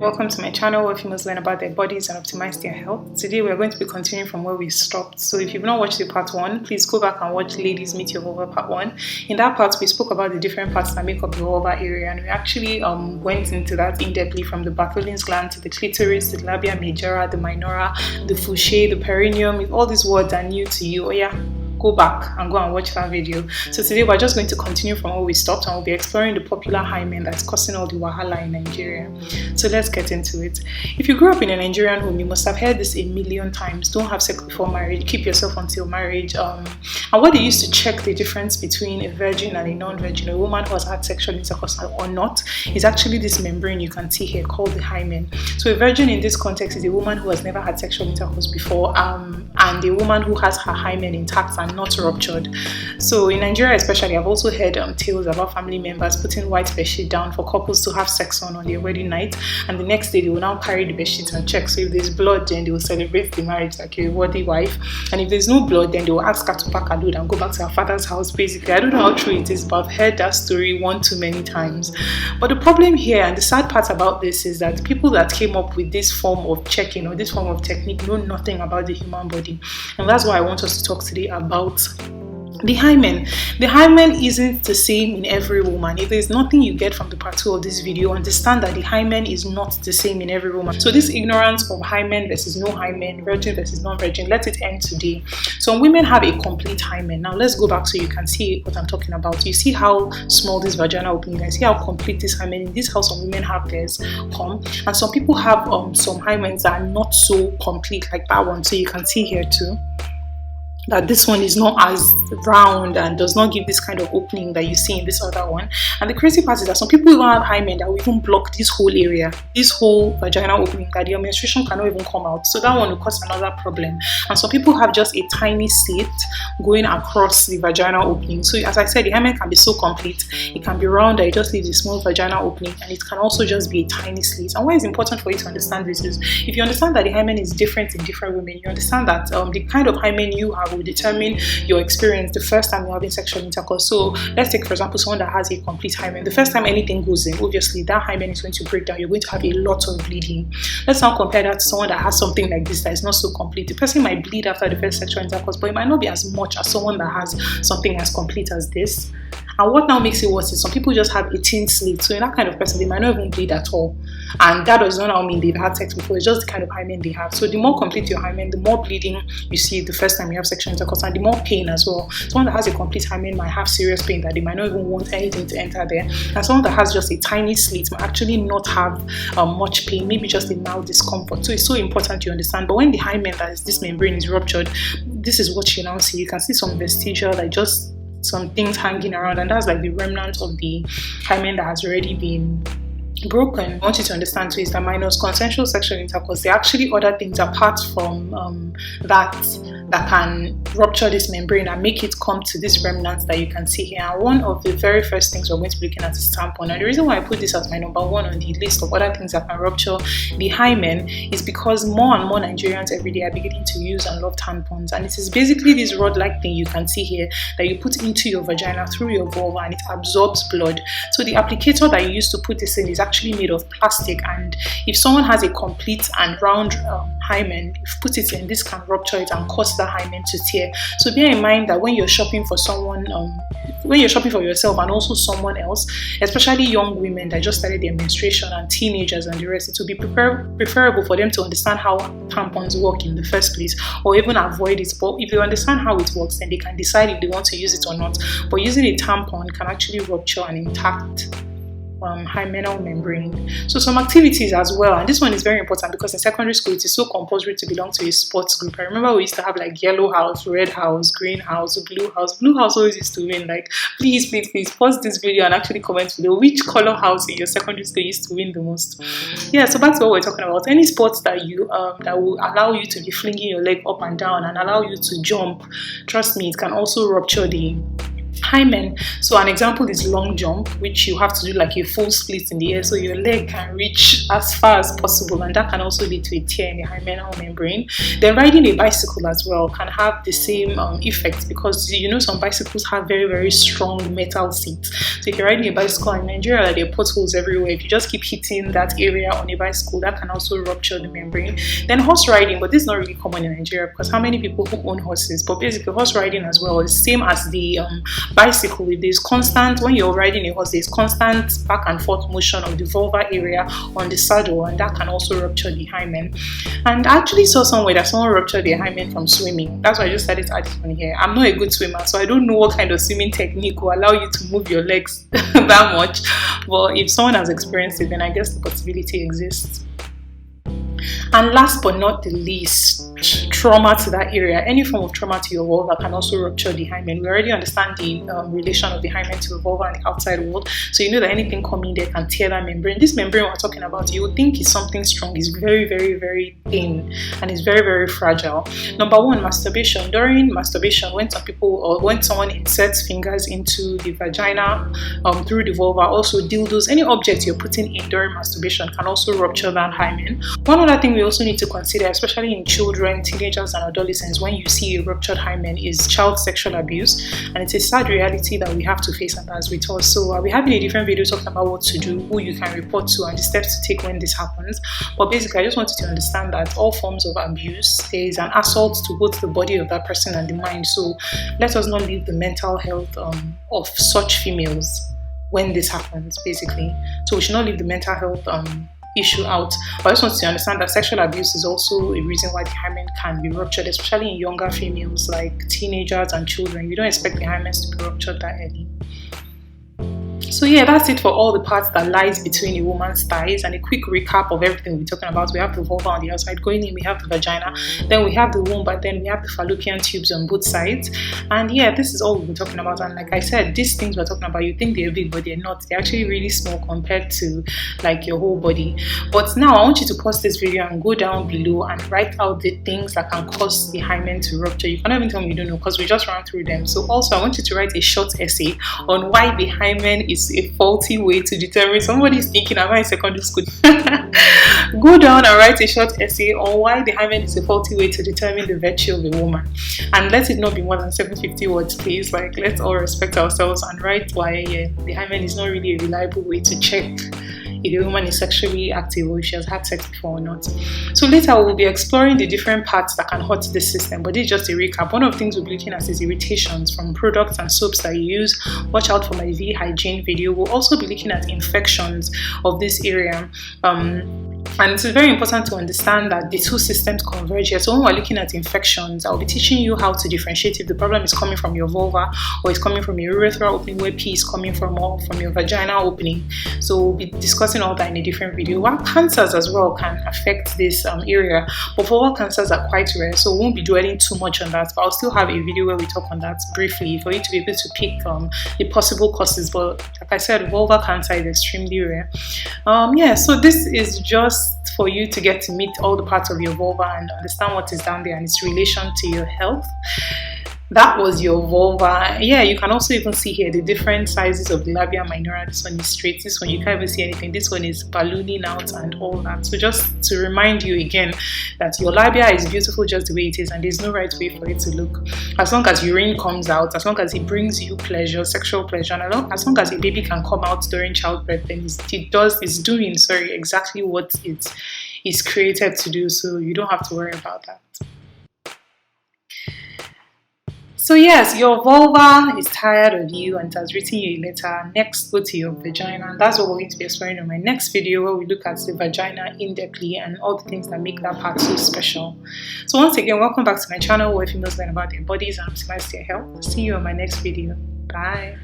Welcome to my channel where females learn about their bodies and optimize their health. Today we are going to be continuing from where we stopped. So if you've not watched the part 1, please go back and watch Ladies Meet Your Vulva part 1. In that part we spoke about the different parts that make up the vulva area, and we actually went into that in-depthly, from the Bartholin's gland to the clitoris, the labia majora, the minora, the fourchette, the perineum. If all these words are new to you, go back and watch that video. So today we're just going to continue from where we stopped, and we'll be exploring the popular hymen that's causing all the wahala in Nigeria. So let's get into it. If you grew up in a Nigerian home, you must have heard this a million times: don't have sex before marriage, keep yourself until marriage. And what they used to check the difference between a virgin and a non-virgin, a woman who has had sexual intercourse or not, is actually this membrane you can see here called the hymen. So a virgin in this context is a woman who has never had sexual intercourse before, and a woman who has her hymen intact and not ruptured. So in Nigeria especially, I've also heard tales about family members putting white bedsheet down for couples to have sex on their wedding night, and the next day they will now carry the bedsheet and check. So if there's blood, then they will celebrate the marriage like a worthy wife, and if there's no blood, then they will ask her to pack her load and go back to her father's house. Basically, I don't know how true it is, but I've heard that story one too many times. But the problem here, and the sad part about this, is that people that came up with this form of checking or this form of technique know nothing about the human body. And that's why I want us to talk today about the hymen. The hymen isn't the same in every woman. If there's nothing you get from the part 2 of this video, understand that the hymen is not the same in every woman. So this ignorance of hymen versus no hymen, virgin versus non-virgin, let it end today. Some women have a complete hymen. Now let's go back so you can see what I'm talking about. You see how small this vaginal opening is. See how complete this hymen is. This is how some women have theirs come, and some people have some hymens that are not so complete, like that one. So you can see here too that this one is not as round and does not give this kind of opening that you see in this other one. And the crazy part is that some people even have hymen that will even block this whole area, this whole vaginal opening, that your menstruation cannot even come out. So that one will cause another problem. And some people have just a tiny slit going across the vaginal opening. So as I said, the hymen can be so complete. It can be round that it just leaves a small vaginal opening, and it can also just be a tiny slit. And why it's important for you to understand this is, if you understand that the hymen is different in different women, you understand that the kind of hymen you have will determine your experience the first time you're having sexual intercourse. So let's take, for example, someone that has a complete hymen. The first time anything goes in, obviously that hymen is going to break down. You're going to have a lot of bleeding. Let's now compare that to someone that has something like this that is not so complete. The person might bleed after the first sexual intercourse, but it might not be as much as someone that has something as complete as this. And what now makes it worse is some people just have a thin slit. So in that kind of person, they might not even bleed at all. And that does not mean they've had sex before. It's just the kind of hymen they have. So the more complete your hymen, the more bleeding you see the first time you have sexual intercourse, and the more pain as well. Someone that has a complete hymen might have serious pain that they might not even want anything to enter there. And someone that has just a tiny slit might actually not have much pain, maybe just a mild discomfort. So it's so important you understand. But when the hymen, that is this membrane, is ruptured, this is what you now see. You can see some vestigial, like just some things hanging around, and that's like the remnant of the hymen that has already been broken. I want you to understand too is that minus consensual sexual intercourse, there are actually other things apart from that can rupture this membrane and make it come to this remnant that you can see here. And one of the very first things we're going to be looking at is tampon. And the reason why I put this as my number 1 on the list of other things that can rupture the hymen is because more and more Nigerians every day are beginning to use and love tampons. And it is basically this rod-like thing you can see here that you put into your vagina through your vulva, and it absorbs blood. So the applicator that you use to put this in is actually made of plastic, and if someone has a complete and round hymen, if you put it in, this can rupture it and cause the hymen to tear. So bear in mind that when you're shopping for someone, when you're shopping for yourself and also someone else, especially young women that just started their menstruation and teenagers and the rest, it will be preferable for them to understand how tampons work in the first place, or even avoid it. But if they understand how it works, then they can decide if they want to use it or not. But using a tampon can actually rupture an intact hymenal membrane. So some activities as well, and this one is very important because in secondary school it is so compulsory to belong to a sports group. I remember we used to have like yellow house, red house, green house, blue house. Blue house always used to win. Like, please pause this video and actually comment below which color house in your secondary school used to win the most. Yeah, so back to what we're talking about. Any sports that you that will allow you to be flinging your leg up and down and allow you to jump, trust me, it can also rupture the Hymen. So an example is long jump, which you have to do like a full split in the air, so your leg can reach as far as possible, and that can also lead to a tear in the hymenal membrane. Then riding a bicycle as well can have the same effect, because you know some bicycles have very, very strong metal seats. So if you're riding a bicycle in Nigeria, there are potholes everywhere. If you just keep hitting that area on a bicycle, that can also rupture the membrane. Then horse riding, but this is not really common in Nigeria because how many people who own horses? But basically horse riding as well is same as the bicycle. There's constant, when you're riding a horse, there's constant back and forth motion of the vulva area on the saddle, and that can also rupture the hymen. And I actually saw somewhere that someone ruptured their hymen from swimming. That's why I just started to add it on here. I'm not a good swimmer, so I don't know what kind of swimming technique will allow you to move your legs that much, but if someone has experienced it, then I guess the possibility exists. And last but not the least, trauma to that area. Any form of trauma to your vulva can also rupture the hymen. We already understand the relation of the hymen to the vulva and the outside wall, so you know that anything coming there can tear that membrane. This membrane we're talking about, you would think is something strong, is very, very, very thin, and is very, very fragile. Number one, masturbation. During masturbation, when some people, or when someone inserts fingers into the vagina through the vulva, also dildos, any object you're putting in during masturbation can also rupture that hymen. One other thing we also need to consider, especially in children, teenagers and adolescents, when you see a ruptured hymen, is child sexual abuse, and it's a sad reality that we have to face and as with us. So I'll be having a different video talking about what to do, who you can report to, and the steps to take when this happens. But basically I just wanted to understand that all forms of abuse, there is an assault to both the body of that person and the mind. So let us not leave the mental health of such females when this happens, basically. So we should not leave the mental health issue out. But I just want you to understand that sexual abuse is also a reason why the hymen can be ruptured, especially in younger females like teenagers and children. You don't expect the hymens to be ruptured that early. So yeah, that's it for all the parts that lies between a woman's thighs, and a quick recap of everything we're talking about. We have the vulva on the outside, going in we have the vagina, then we have the womb, but then we have the fallopian tubes on both sides. And yeah, this is all we've been talking about. And like I said, these things we're talking about, you think they're big, but they're not. They're actually really small compared to like your whole body. But now I want you to pause this video and go down below and write out the things that can cause the hymen to rupture. You cannot even tell me you don't know, because we just ran through them. So also I want you to write a short essay on why the hymen is a faulty way to determine. Somebody's thinking, am I in secondary school? Go down and write a short essay on why the hymen is a faulty way to determine the virtue of a woman, and let it not be more than 750 words, please. Like, let's all respect ourselves and write why the hymen is not really a reliable way to check if a woman is sexually active or if she has had sex before or not. So later we'll be exploring the different parts that can hurt the system, but this is just a recap. One of the things we'll be looking at is irritations from products and soaps that you use. Watch out for my hygiene video. We'll also be looking at infections of this area. And it's very important to understand that the two systems converge here. So when we're looking at infections, I'll be teaching you how to differentiate if the problem is coming from your vulva or it's coming from your urethra opening, where pee is coming from, or from your vagina opening. So we'll be discussing all that in a different video. While cancers as well can affect this area, but vulval cancers are quite rare, so we won't be dwelling too much on that. But I'll still have a video where we talk on that briefly for you to be able to pick the possible causes. But like I said, vulval cancer is extremely rare. Yeah, so this is just for you to get to meet all the parts of your vulva and understand what is down there and its relation to your health. That was your vulva. Yeah, you can also even see here the different sizes of the labia minora. This one is straight, this one you can't even see anything, this one is ballooning out and all that. So just to remind you again that your labia is beautiful just the way it is, and there's no right way for it to look. As long as urine comes out, as long as it brings you pleasure, sexual pleasure, and as long as a baby can come out during childbirth, then it's doing exactly what it is created to do. So you don't have to worry about that. So yes, your vulva is tired of you and it has written you a letter. Next, go to your vagina, and that's what we're going to be exploring in my next video, where we look at the vagina in-depthly and all the things that make that part so special. So once again, welcome back to my channel where females learn about their bodies and optimize their health. See you on my next video. Bye.